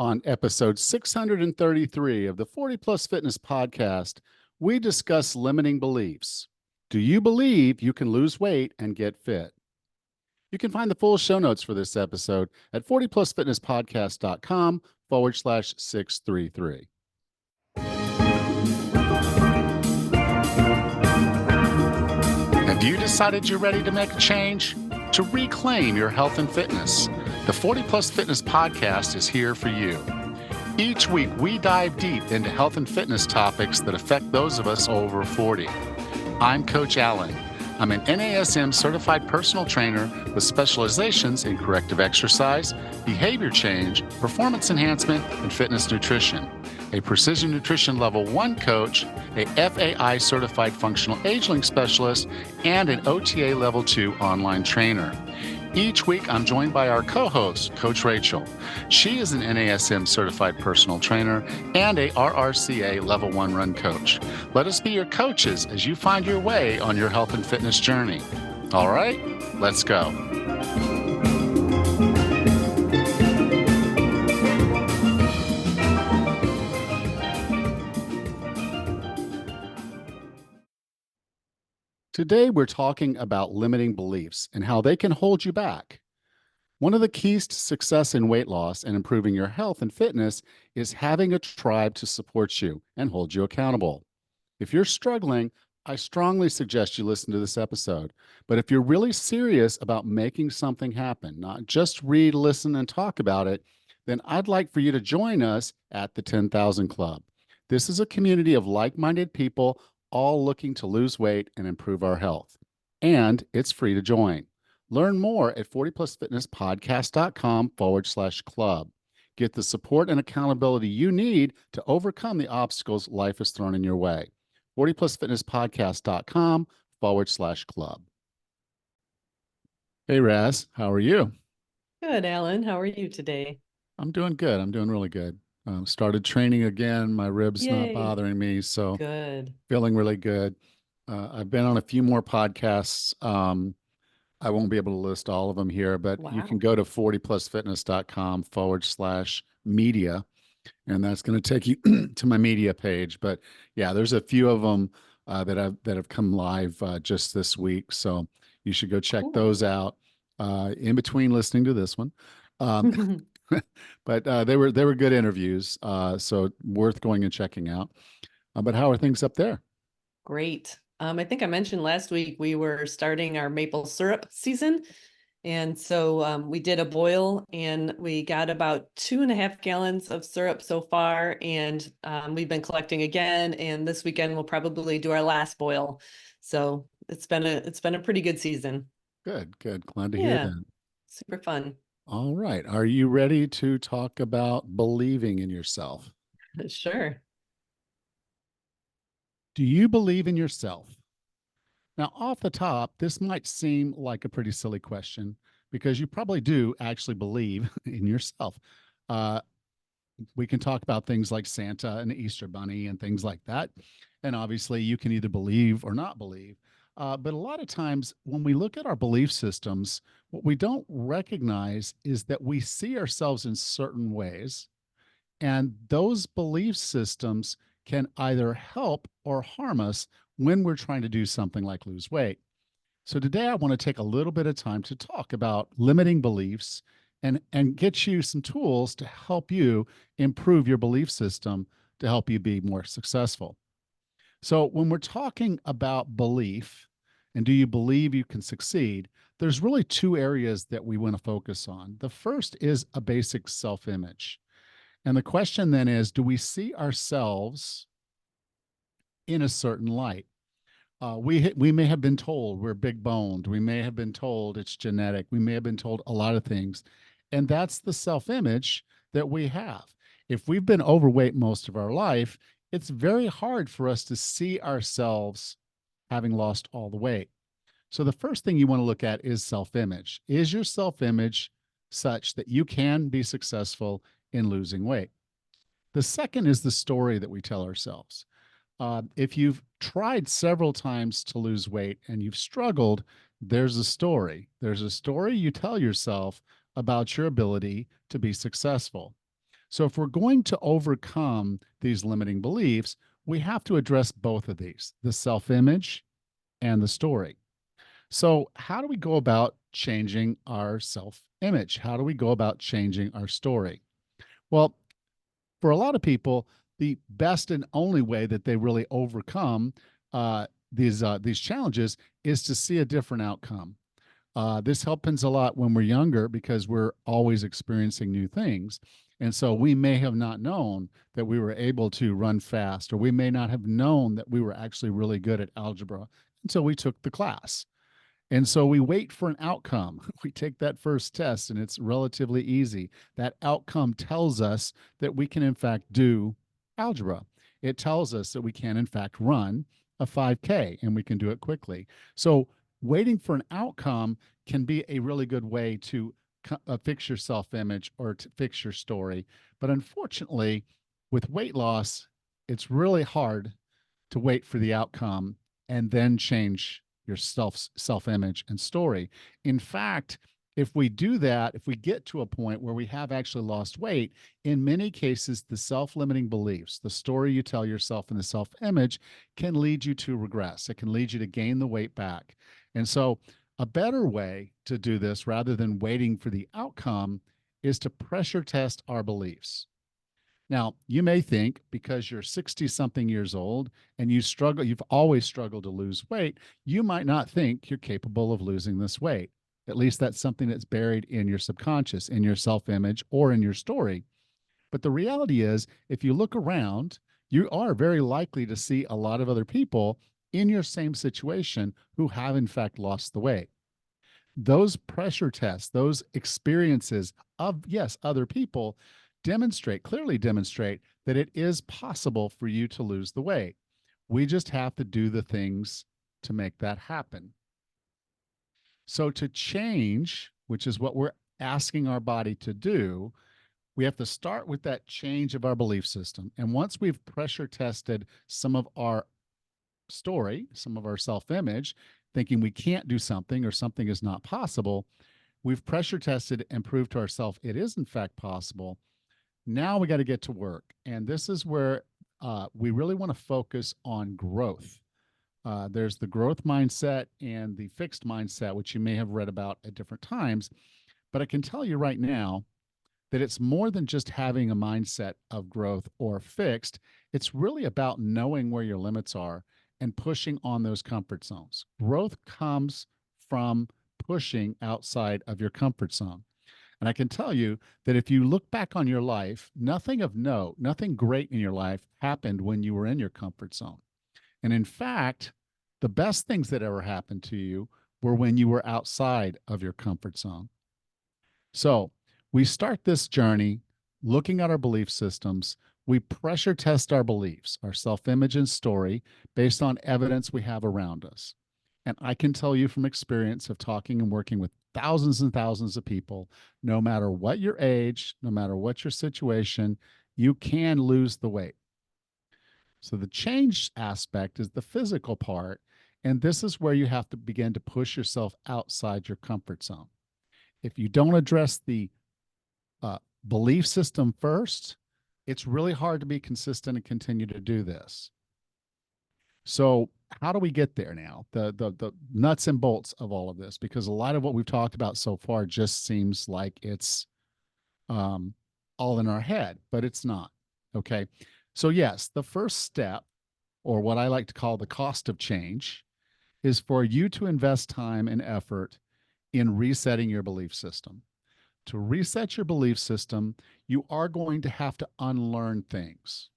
On episode 633 of the 40 Plus Fitness podcast, we discuss limiting beliefs. Do you believe you can lose weight and get fit? You can find the full show notes for this episode at 40plusfitnesspodcast.com/633. Have you decided you're ready to make a change? To reclaim your health and fitness? The 40 Plus Fitness podcast is here for you. Each week, we dive deep into health and fitness topics that affect those of us over 40. I'm Coach Allen. I'm an NASM certified personal trainer with specializations in corrective exercise, behavior change, performance enhancement, and fitness nutrition. A Precision Nutrition Level 1 coach, a FAI certified functional age-linked specialist, and an OTA Level 2 online trainer. Each week, I'm joined by our co-host, Coach Rachel. She is an NASM certified personal trainer and a RRCA Level 1 run coach. Let us be your coaches as you find your way on your health and fitness journey. All right, let's go. Today, we're talking about limiting beliefs and how they can hold you back. One of the keys to success in weight loss and improving your health and fitness is having a tribe to support you and hold you accountable. If you're struggling, I strongly suggest you listen to this episode. But if you're really serious about making something happen, not just read, listen, and talk about it, then I'd like for you to join us at the 10,000 Club. This is a community of like-minded people all looking to lose weight and improve our health. And it's free to join. Learn more at 40plusfitnesspodcast.com/club. Get the support and accountability you need to overcome the obstacles life has thrown in your way. 40plusfitnesspodcast.com/club. Hey, Raz, how are you? Good, Alan. How are you today? I'm doing good. I'm doing really good. Started training again. My ribs not Yay. bothering me, so Good. feeling really good. I've been on a few more podcasts. I won't be able to list all of them here, but you can Wow. go to 40plusfitness.com/media, and that's going to take you to my media page. But yeah, there's a few of them that have come live just this week, so you should go check Cool. those out in between listening to this one. But they were good interviews, so worth going and checking out. But how are things up there? Great. I think I mentioned last week we were starting our maple syrup season. And so we did a boil and we got about 2.5 gallons of syrup so far. And we've been collecting again. And this weekend we'll probably do our last boil. So it's been a pretty good season. Good. Glad to hear Yeah, that. super fun. All right. Are you ready to talk about believing in yourself? Sure. Do you believe in yourself? Now, off the top, this might seem like a pretty silly question because you probably do actually believe in yourself. Uh, we can talk about things like Santa and the Easter Bunny and things like that. And obviously, you can either believe or not believe. But a lot of times, when we look at our belief systems, what we don't recognize is that we see ourselves in certain ways. And those belief systems can either help or harm us when we're trying to do something like lose weight. So today I want to take a little bit of time to talk about limiting beliefs and get you some tools to help you improve your belief system to help you be more successful. So when we're talking about belief and do you believe you can succeed, there's really two areas that we want to focus on. The first is a basic self-image. And the question then is, do we see ourselves in a certain light? We may have been told we're big boned. We may have been told it's genetic. We may have been told a lot of things. And that's the self-image that we have. If we've been overweight most of our life, it's very hard for us to see ourselves having lost all the weight. So the first thing you want to look at is self-image. Is your self-image such that you can be successful in losing weight? The second is the story that we tell ourselves. If you've tried several times to lose weight and you've struggled, there's a story. There's a story you tell yourself about your ability to be successful. So if we're going to overcome these limiting beliefs, we have to address both of these, the self-image and the story. So how do we go about changing our self-image? How do we go about changing our story? Well, for a lot of people, the best and only way that they really overcome these challenges is to see a different outcome. This happens a lot when we're younger because we're always experiencing new things. And so we may have not known that we were able to run fast, or we may not have known that we were actually really good at algebra until we took the class. And so we wait for an outcome. We take that first test and it's relatively easy. That outcome tells us that we can, in fact, do algebra. It tells us that we can, in fact, run a 5K and we can do it quickly. So waiting for an outcome can be a really good way to fix your self image or to fix your story. But unfortunately, with weight loss, it's really hard to wait for the outcome and then change your self image and story. In fact, if we do that, if we get to a point where we have actually lost weight, in many cases, the self limiting beliefs, the story you tell yourself and the self image can lead you to regress. It can lead you to gain the weight back. And so, a better way to do this rather than waiting for the outcome is to pressure test our beliefs. Now, you may think because you're 60 something years old and you've always struggled to lose weight, you might not think you're capable of losing this weight. At least that's something that's buried in your subconscious, in your self image, or in your story. But the reality is, if you look around, you are very likely to see a lot of other people in your same situation who have, in fact, lost the weight. Those pressure tests, those experiences of, yes, other people clearly demonstrate that it is possible for you to lose the weight. We just have to do the things to make that happen. So to change, which is what we're asking our body to do, we have to start with that change of our belief system. And once we've pressure tested some of our story, some of our self image, thinking we can't do something or something is not possible, we've pressure tested and proved to ourselves it is, in fact, possible. Now we got to get to work. And this is where we really want to focus on growth. There's the growth mindset and the fixed mindset, which you may have read about at different times. But I can tell you right now that it's more than just having a mindset of growth or fixed. It's really about knowing where your limits are and pushing on those comfort zones. Growth comes from pushing outside of your comfort zone. And I can tell you that if you look back on your life, nothing of note, nothing great in your life happened when you were in your comfort zone. And in fact, the best things that ever happened to you were when you were outside of your comfort zone. So we start this journey looking at our belief systems. We pressure test our beliefs, our self image and story based on evidence we have around us. And I can tell you from experience of talking and working with thousands and thousands of people, no matter what your age, no matter what your situation, you can lose the weight. So the change aspect is the physical part. And this is where you have to begin to push yourself outside your comfort zone. If you don't address the belief system first, it's really hard to be consistent and continue to do this. So how do we get there now? The nuts and bolts of all of this, because a lot of what we've talked about so far just seems like it's all in our head, but it's not. Okay. So yes, the first step, or what I like to call the cost of change, is for you to invest time and effort in resetting your belief system. To reset your belief system, you are going to have to unlearn things.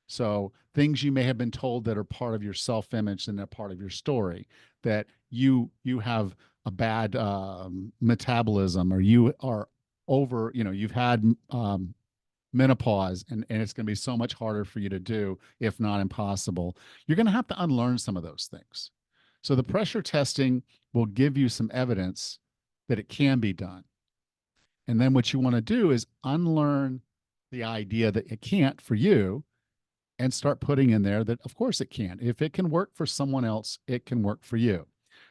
So things you may have been told that are part of your self-image and they're part of your story, that you have a bad metabolism, or you are over, you've had menopause, and it's going to be so much harder for you to do, if not impossible. You're going to have to unlearn some of those things. So the pressure testing will give you some evidence that it can be done. And then what you want to do is unlearn the idea that it can't for you and start putting in there that, of course, it can. If it can work for someone else, it can work for you.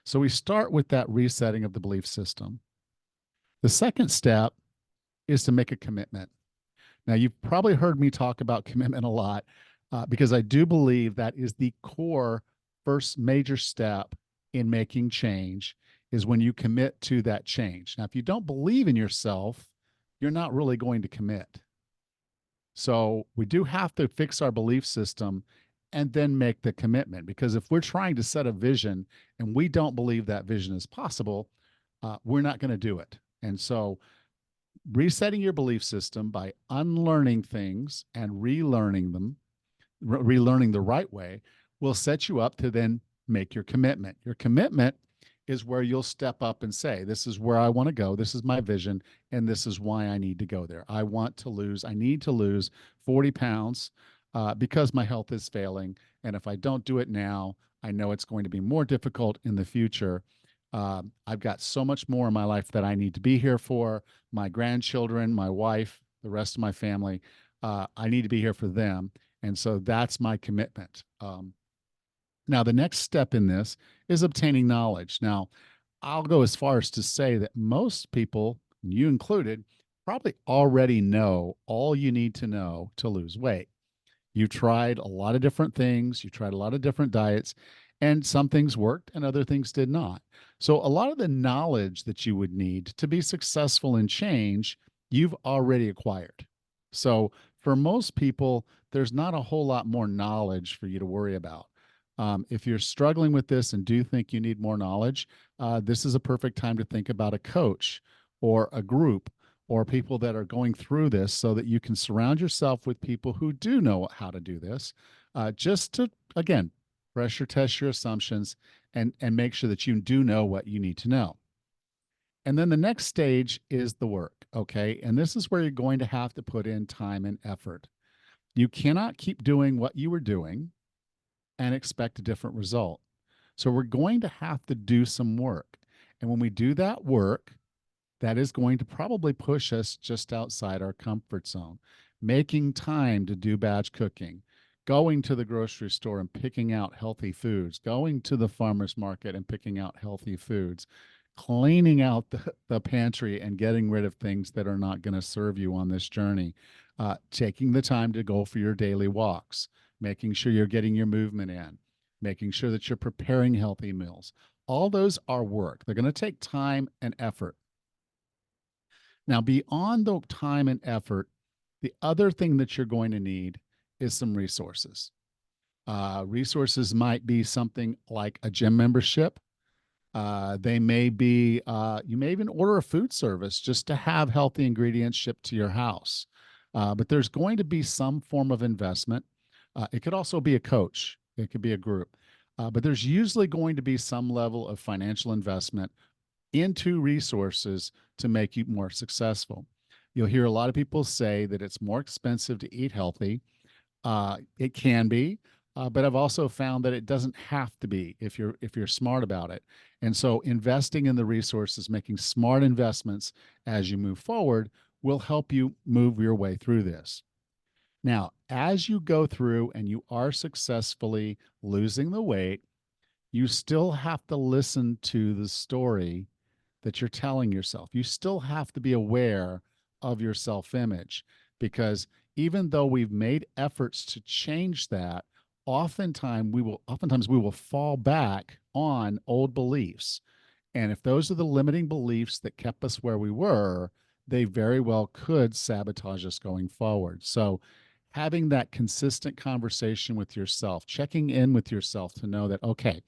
So we start with that resetting of the belief system. The second step is to make a commitment. Now, you've probably heard me talk about commitment a lot because I do believe that is the core first major step in making change is when you commit to that change. Now, if you don't believe in yourself, you're not really going to commit. So we do have to fix our belief system and then make the commitment. Because if we're trying to set a vision and we don't believe that vision is possible, we're not going to do it. And so resetting your belief system by unlearning things and relearning them, relearning the right way, will set you up to then make your commitment. Your commitment is where you'll step up and say, this is where I want to go. This is my vision. And this is why I need to go there. I need to lose 40 pounds because my health is failing. And if I don't do it now, I know it's going to be more difficult in the future. I've got so much more in my life that I need to be here for my grandchildren, my wife, the rest of my family. I need to be here for them. And so that's my commitment. Now, the next step in this is obtaining knowledge. Now, I'll go as far as to say that most people, you included, probably already know all you need to know to lose weight. You've tried a lot of different things, you tried a lot of different diets, and some things worked and other things did not. So, a lot of the knowledge that you would need to be successful in change, you've already acquired. So, for most people, there's not a whole lot more knowledge for you to worry about. If you're struggling with this and do think you need more knowledge, this is a perfect time to think about a coach or a group or people that are going through this so that you can surround yourself with people who do know how to do this, just to, again, pressure test your assumptions and make sure that you do know what you need to know. And then the next stage is the work. Okay. And this is where you're going to have to put in time and effort. You cannot keep doing what you were doing and expect a different result. So we're going to have to do some work. And when we do that work, that is going to probably push us just outside our comfort zone. Making time to do batch cooking, going to the grocery store and picking out healthy foods, going to the farmer's market and picking out healthy foods, cleaning out the pantry and getting rid of things that are not going to serve you on this journey, taking the time to go for your daily walks, making sure you're getting your movement in, making sure that you're preparing healthy meals. All those are work. They're going to take time and effort. Now, beyond the time and effort, the other thing that you're going to need is some resources. Resources might be something like a gym membership. They may be, you may even order a food service just to have healthy ingredients shipped to your house. But there's going to be some form of investment. It could also be a coach, it could be a group. But there's usually going to be some level of financial investment into resources to make you more successful. You'll hear a lot of people say that it's more expensive to eat healthy. It can be, but I've also found that it doesn't have to be if you're smart about it. And so investing in the resources, making smart investments as you move forward will help you move your way through this. Now, as you go through and you are successfully losing the weight, you still have to listen to the story that you're telling yourself. You still have to be aware of your self image because even though we've made efforts to change that, oftentimes we will fall back on old beliefs. And if those are the limiting beliefs that kept us where we were, they very well could sabotage us going forward. So having that consistent conversation with yourself, checking in with yourself to know that, okay,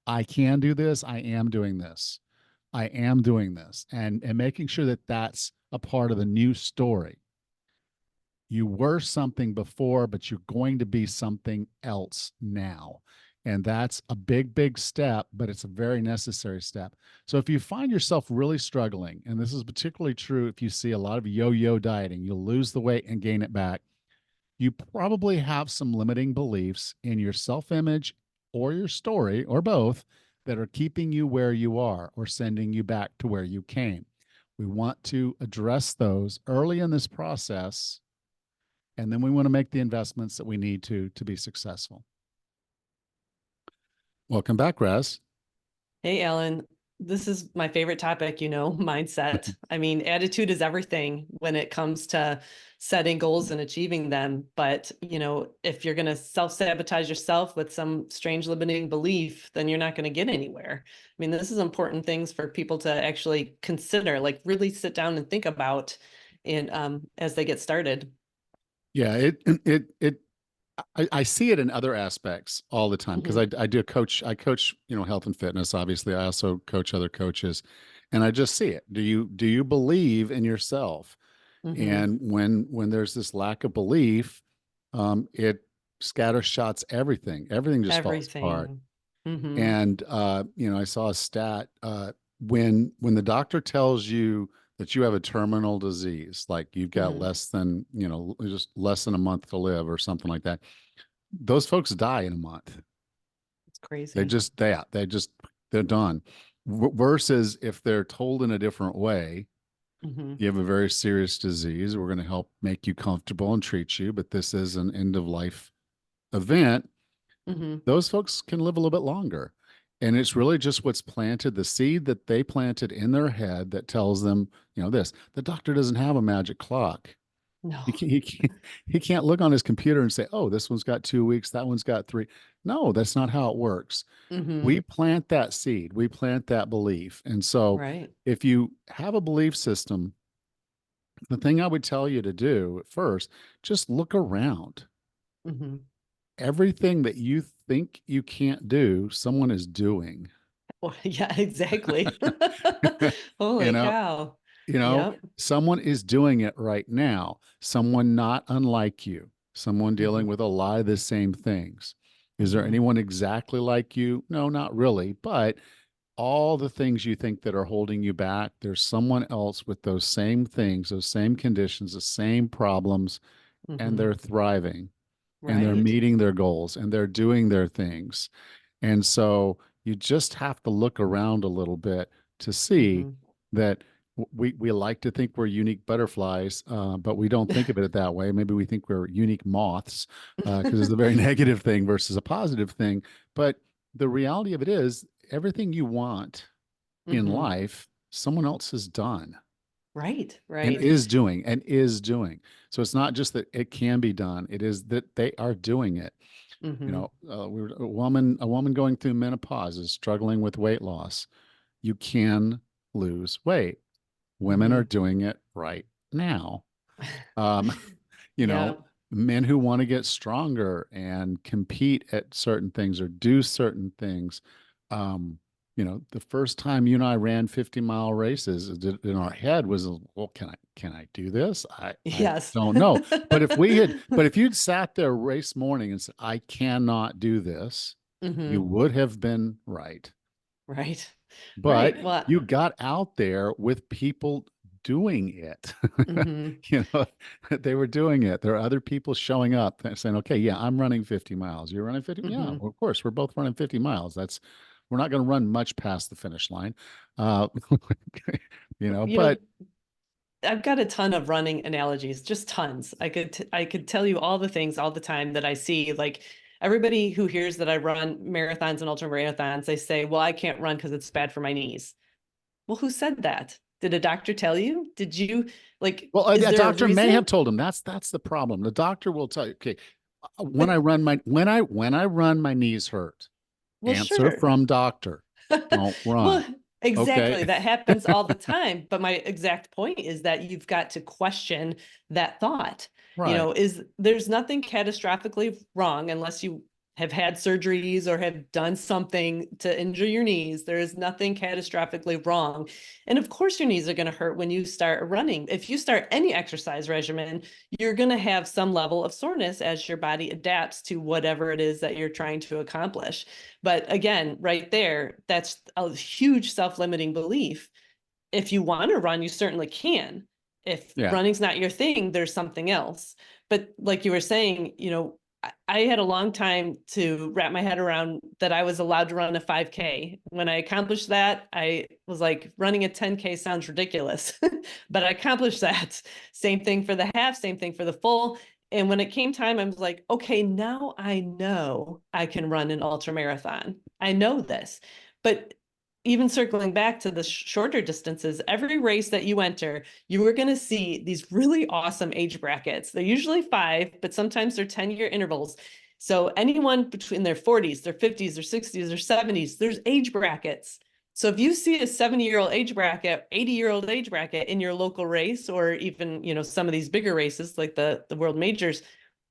I can do this, I am doing this. I am doing this, and making sure that that's a part of the new story. You were something before, but you're going to be something else now. And that's a big step, but it's a very necessary step. So if you find yourself really struggling, and this is particularly true if you see a lot of yo-yo dieting, you'll lose the weight and gain it back. You probably have some limiting beliefs in your self-image or your story or both that are keeping you where you are or sending you back to where you came. We want to address those early in this process, and then we want to make the investments that we need to be successful. Welcome back, Raz. Hey, Alan. this is my favorite topic, mindset. I mean, attitude is everything when it comes to setting goals and achieving them. But, if you're going to self-sabotage yourself with some strange limiting belief, then you're not going to get anywhere. I mean, this is important things for people to actually consider, like really sit down and think about as they get started. Yeah, I see it in other aspects all the time because Hmm. I coach, health and fitness. Obviously, I also coach other coaches, and I just see it. Do you believe in yourself? Hmm. And when there's this lack of belief, it scattershots everything. Everything just falls apart. Everything. Hmm. And I saw a stat when the doctor tells you that you have a terminal disease, like you've got Hmm. less than, just less than a month to live or something like that, those folks die in a month. It's They crazy. just they're done. Versus if they're told in a different way, Hmm. you have a very serious disease. We're going to help make you comfortable and treat you, but this is an end of life event. Hmm. Those folks can live a little bit longer. And it's really just what's planted, the seed that they planted in their head that tells them, this. The doctor doesn't have a magic clock. He No. can't, he can't, he can't look on his computer and say, oh, this one's got 2 weeks, that one's got three. No, that's not how it works. Hmm. We plant that seed, we plant that belief. And so Right. if you have a belief system, the thing I would tell you to do at first, just look around. Hmm. Everything that you think you can't do, someone is doing. Well, yeah, exactly. you Holy know, cow. you know, Yep. someone is doing it right now. Someone not unlike you, someone dealing Hmm. with a lot of the same things. Is there Hmm. anyone exactly like you? No, not really. But all the things you think that are holding you back, there's someone else with those same things, those same conditions, the same problems, and Hmm. they're thriving and they're Right. meeting their goals and they're doing their things. And so you just have to look around a little bit to see Hmm. that we like to think we're unique butterflies, but we don't think of it that way. Maybe we think we're unique moths because it's a very negative thing versus a positive thing. But the reality of it is, everything you want in Hmm. life, someone else has done Right. and Right. is doing and is doing. So it's not just that it can be done; it is that they are doing it. Hmm. A woman going through menopause is struggling with weight loss. You can lose weight. Women are Hmm. doing it right now. Um, you know, Yeah. men who want to get stronger and compete at certain things or do certain things. Um, the first time you and I ran 50-mile races in our head was, well, can I do this? I Yes. don't know. But if you'd sat there race morning and said, I cannot do this, you Hmm. would have been right. Right. But Right. Well, you got out there with people doing it. hmm. you know, they were doing it. There are other people showing up and saying, okay, yeah, I'm running 50 miles. You're running 50. Yeah, Hmm. well, of course, we're both running 50 miles. We're not going to run much past the finish line. Uh, You know, but I've got a ton of running analogies, just tons. I could tell you all the things all the time that I see. Like everybody who hears that I run marathons and ultra marathons, they say, "Well, I can't run because it's bad for my knees." Well, who said that? Did a doctor tell you? Did you like? well, Is a there a doctor may reason? have told him that's the problem. The doctor will tell you, okay, when I run my knees hurt. Well, Answer sure. from doctor. Don't run. Well, Okay. exactly. That happens all the time. But my exact point is that you've got to question that thought. Right. Is there's nothing catastrophically wrong unless you have had surgeries or have done something to injure your knees. There is nothing catastrophically wrong. And of course, your knees are going to hurt when you start running. If you start any exercise regimen, you're going to have some level of soreness as your body adapts to whatever it is that you're trying to accomplish. But again, right there, that's a huge self-limiting belief. If you want to run, you certainly can. If Yeah. running's not your thing, there's something else. But like you were saying, I had a long time to wrap my head around that I was allowed to run a 5K. When I accomplished that, I was like, running a 10K sounds ridiculous, but I accomplished that. Same thing for the half, same thing for the full. And when it came time, I was like, okay, now I know I can run an ultra marathon. I know this. But even circling back to the shorter distances, every race that you enter, you are going to see these really awesome age brackets. They're usually 5, but sometimes they're 10-year intervals. So anyone between their 40s, their 50s, their 60s, their 70s, there's age brackets. So if you see a 70-year-old age bracket, 80-year-old age bracket in your local race, or even, some of these bigger races like the world majors,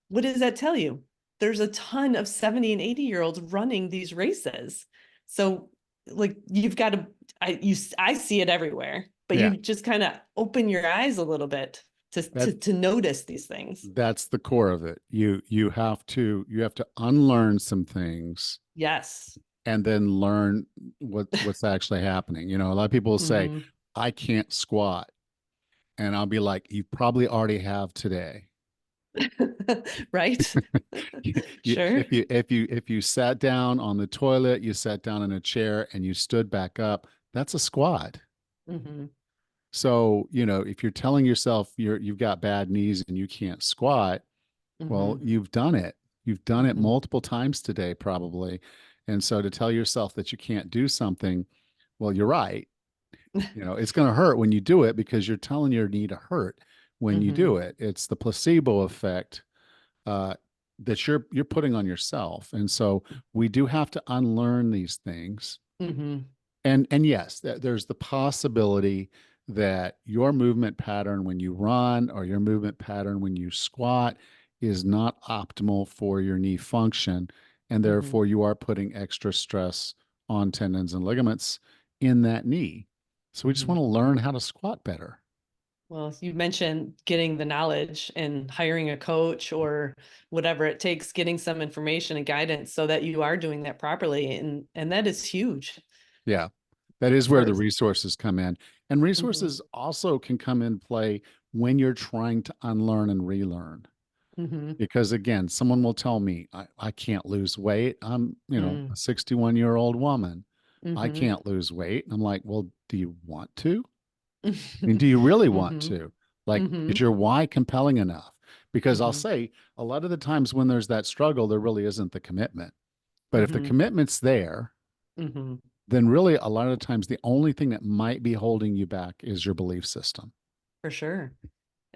what does that tell you? There's a ton of 70 and 80-year-olds running these races. So like you've got to, I see it everywhere, but Yeah. you just kind of open your eyes a little bit That to notice these things. that's the core of it. You have to unlearn some things Yes. and then learn what's actually happening. You know, a lot of people will say, Mhm. I can't squat. And I'll be like, you probably already have today. Right. Sure. If you sat down on the toilet, you sat down in a chair and you stood back up, that's a squat. Hmm. So, if you're telling yourself you've got bad knees and you can't squat, well, Hmm. you've done it. You've done it Hmm. multiple times today, probably. And so to tell yourself that you can't do something, well, you're right. It's going to hurt when you do it because you're telling your knee to hurt when you Hmm. do it. It's the placebo effect uh, that you're putting on yourself. And so we do have to unlearn these things. Hmm. And yes, there's the possibility that your movement pattern when you run or your movement pattern when you squat is not optimal for your knee function, and Hmm. therefore you are putting extra stress on tendons and ligaments in that knee. So we just Hmm. want to learn how to squat better. Well, you mentioned getting the knowledge and hiring a coach or whatever it takes, getting some information and guidance so that you are doing that properly. And that is huge Yeah, that is where for. the resources come in. And Hmm. resources also can come in play when you're trying to unlearn and relearn. Hmm. Because again, someone will tell me, I can't lose weight. I'm, a Mm. 61-year-old woman. I Hmm. can't lose weight. And I'm like, well, do you want to? I mean, do you really want Hmm. to? Like, Hmm. is your why compelling enough? Because I'll Hmm. say a lot of the times when there's that struggle, there really isn't the commitment. But if the Hmm. commitment's there, Hmm. then really a lot of the times the only thing that might be holding you back is your belief system. For sure.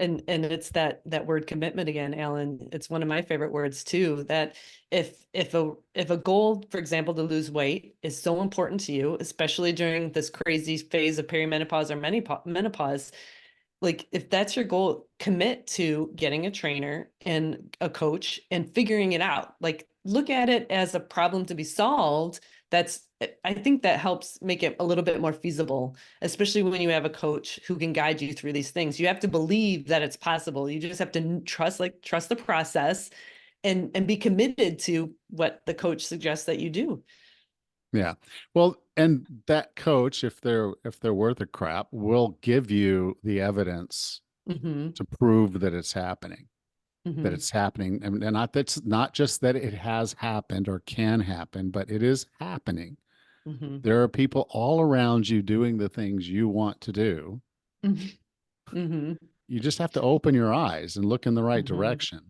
And it's that word commitment again, Alan. It's one of my favorite words too, that if a goal, for example, to lose weight is so important to you, especially during this crazy phase of perimenopause or menopause, like if that's your goal, commit to getting a trainer and a coach and figuring it out. Like look at it as a problem to be solved. I think that helps make it a little bit more feasible, especially when you have a coach who can guide you through these things. You have to believe that it's possible. You just have to trust the process and be committed to what the coach suggests that you do. Yeah. Well, and that coach, if they're worth a crap, will give you the evidence Mm-hmm. to prove that it's happening, that Mm-hmm. it's happening. And not that's not just that it has happened or can happen, but it is happening. Mm-hmm. There are people all around you doing the things you want to do. Mm-hmm. You just have to open your eyes and look in the right Mm-hmm. direction.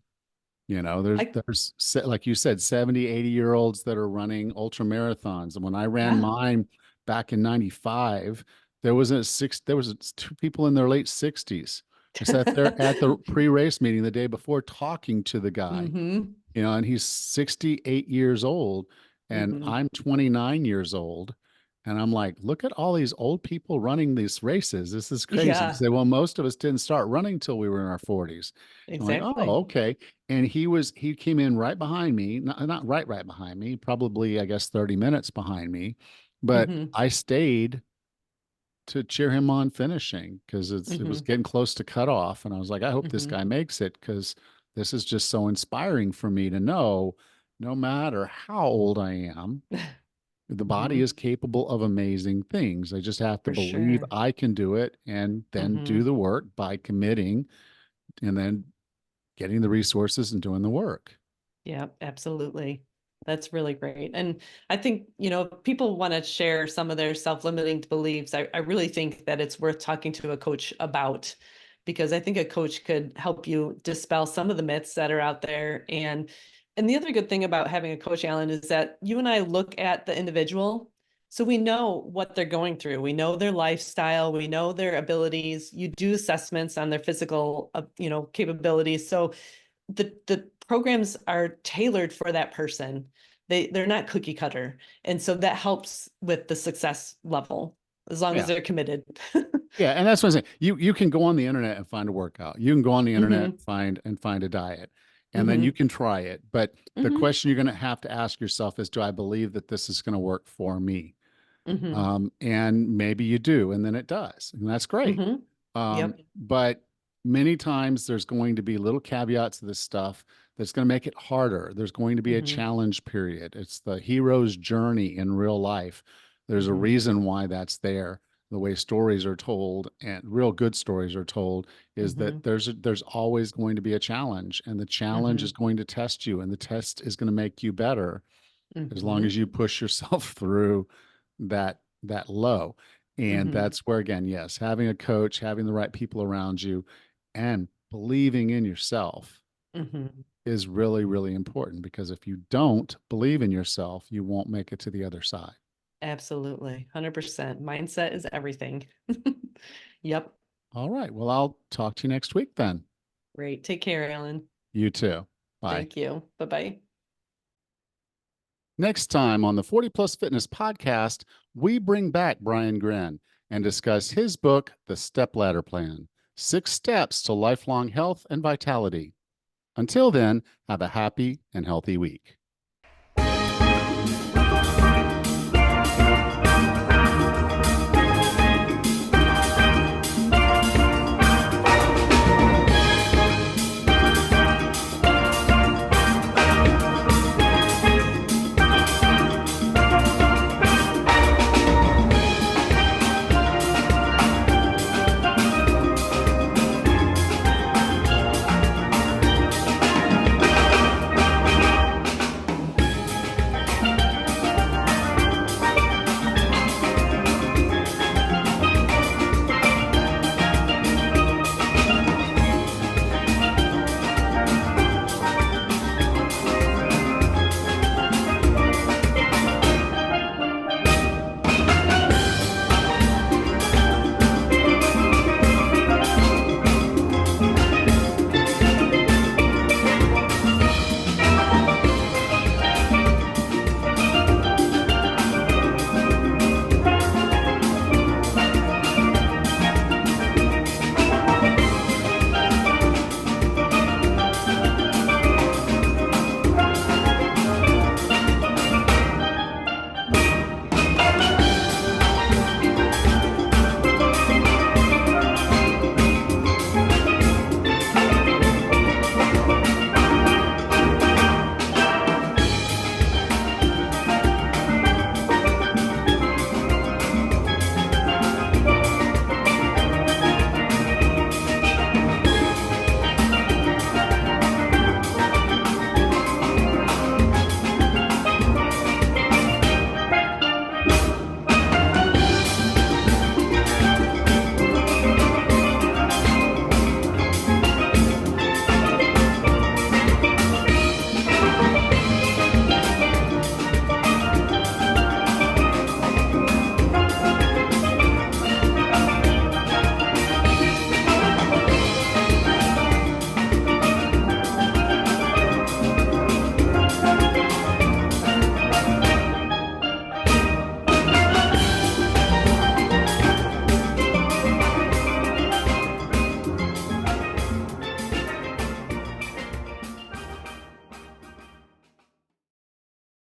There's I like you said, 70, 80-year-olds that are running ultra marathons. And when I ran Yeah. mine back in 95, there was two people in their late 60s. I sat there at the pre-race meeting the day before talking to the guy, Mm-hmm. and he's 68 years old and Mm-hmm. I'm 29 years old. And I'm like, look at all these old people running these races. This is crazy. He Yeah, said, well, most of us didn't start running till we were in our 40s. I'm like, oh, exactly. okay. And he came in right behind me, not right behind me, probably, I guess, 30 minutes behind me. But Mm-hmm. I stayed to cheer him on finishing because it was Mm-hmm. getting close to cut off. And I was like, I hope this Mm-hmm. guy makes it because this is just so inspiring for me to know no matter how old I am, the body Mm-hmm. is capable of amazing things. I just have to For believe sure. I can do it and then Mm-hmm. do the work by committing and then getting the resources and doing the work. Yeah, absolutely. That's really great. And I think, people want to share some of their self-limiting beliefs. I really think that it's worth talking to a coach about because I think a coach could help you dispel some of the myths that are out there. And the other good thing about having a coach, Alan, is that you and I look at the individual So we know what they're going through. We know their lifestyle. We know their abilities. You do assessments on their physical, capabilities. So the programs are tailored for that person. They're not cookie cutter. And so that helps with the success level as long as Yeah. they're committed. Yeah, and that's what I'm saying. You can go on the internet and find a workout. You can go on the internet Hmm. and find a diet, and then you Hmm. can try it. But the Hmm. question you're going to have to ask yourself is, do I believe that this is going to work for me? Hmm. And maybe you do, and then it does, and that's great. Hmm. Yep. But many times there's going to be little caveats to this stuff that's going to make it harder. There's going to be a Hmm. challenge period. It's the hero's journey in real life. There's a Hmm. reason why that's there. The way stories are told, and real good stories are told, is Hmm. that there's always going to be a challenge, and the challenge Hmm. is going to test you, and the test is going to make you better as long Hmm. as you push yourself through that low. And Hmm. that's where, again, yes, having a coach, having the right people around you, and believing in yourself Hmm. is really, really important, because if you don't believe in yourself, you won't make it to the other side. Absolutely. 100%. Mindset is everything. Yep. All right. Well, I'll talk to you next week then. Great. Take care, Alan. You too. Bye. Thank you. Bye-bye. Next time on the 40 Plus Fitness podcast, we bring back Brian Gren and discuss his book, The Stepladder Plan: 6 Steps to Lifelong Health and Vitality. Until then, have a happy and healthy week.